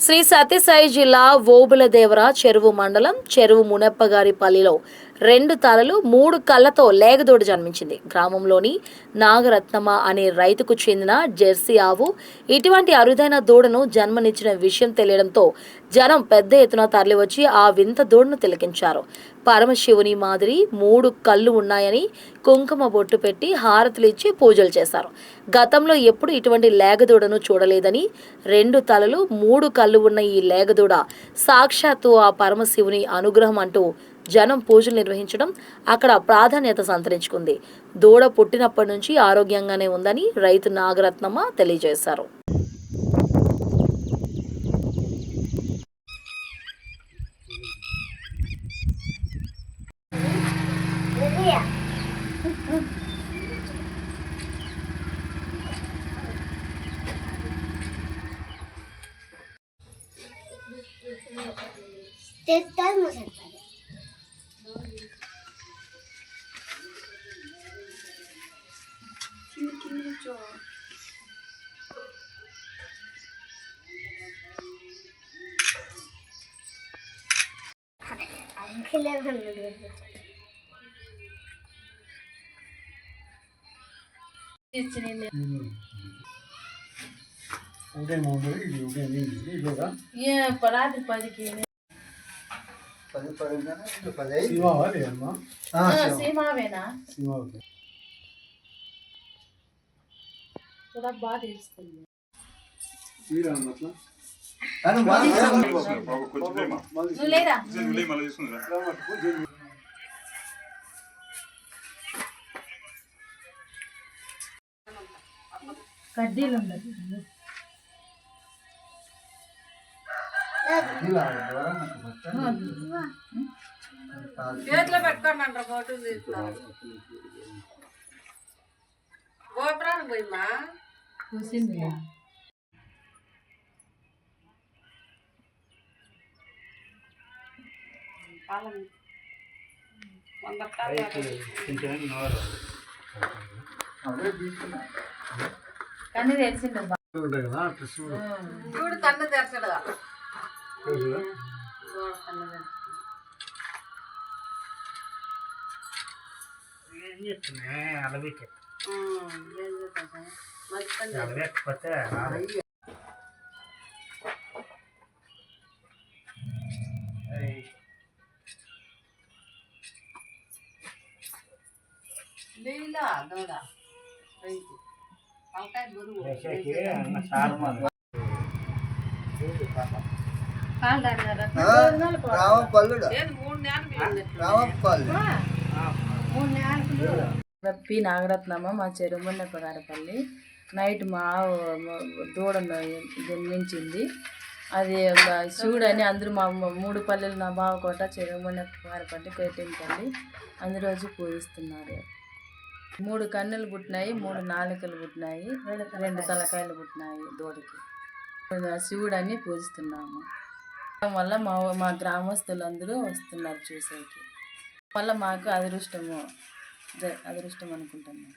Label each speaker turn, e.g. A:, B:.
A: శ్రీ సత్యసాయి జిల్లా ఓబులదేవర చెరువు మండలం చెరువు మునప్పగారిపల్లిలో 2 తలలు 3 కళ్ళతో లేగదూడ జన్మించింది. గ్రామంలోని నాగరత్నమ్మ అనే రైతుకు చెందిన జెర్సీ ఆవు ఇటువంటి అరుదైన దూడను జన్మనిచ్చిన విషయం తెలియడంతో జనం పెద్ద ఎత్తున తరలివచ్చి ఆ వింత దూడను తిలకించారు. పరమశివుని మాదిరి 3 కళ్ళు ఉన్నాయని కుంకుమ బొట్టు పెట్టి హారతులు ఇచ్చి పూజలు చేశారు. గతంలో ఎప్పుడు ఇటువంటి లేగదూడను చూడలేదని, 2 తలలు 3 కళ్ళు ఉన్న ఈ లేగదూడ సాక్షాత్తు ఆ పరమశివుని అనుగ్రహం అంటూ జనం పూజలు నిర్వహించడం అక్కడ ప్రాధాన్యత సంతరించుకుంది. దూడ పుట్టినప్పటి నుంచి ఆరోగ్యంగానే ఉందని రైతు నాగరత్నమ్మ తెలియజేశారు. కడ్డీలు ఉండదు
B: చేతిలో పెట్టుకోండి ఫోటో తీస్తున్నారు. గోపురానికి పోయిమ్మా
A: చూసింది. కన్ను తెలిసింది
B: చూడు, కన్ను తెరచడు. లీలా దూడ రైతు గురువు
A: పి నాగరత్నమ్మ మా చెరుమున్నపగారపల్లి. నైట్ మా దూడ జన్మించింది. అది శివుడని అందరూ మా 3 పల్లెలు నా బావకోట చెరుమున్నపగారపల్లి పేటింపల్లి అందురోజు పూజిస్తున్నారు. 3 కన్నులు పుట్టినాయి, 3 నాలుకలు పుట్టినాయి, 2 తలకాయలు పుట్టినాయి దూడకి. శివుడని పూజిస్తున్నాము. వల్ల మా గ్రామస్తులందరూ వస్తున్నారు చూసేకి. వల్ల మాకు అదృష్టం అనుకుంటున్నాం.